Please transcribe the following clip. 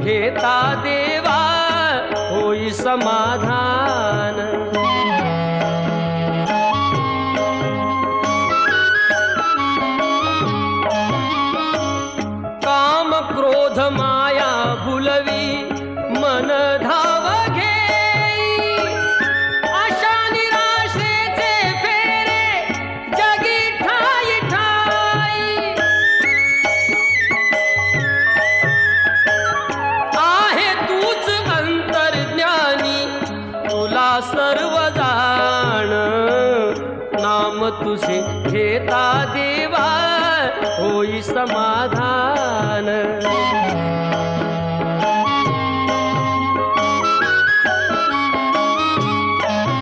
घेता देवा होई समाधान। काम क्रोध माया भुलवी मन धाव घेई, आशा निराशेचे फेरे जगी ठाई ठाई। आहे तूच अंतर्ज्ञानी तुला सर्व जाण, नाम तुझे घेता देवा होई समाधान।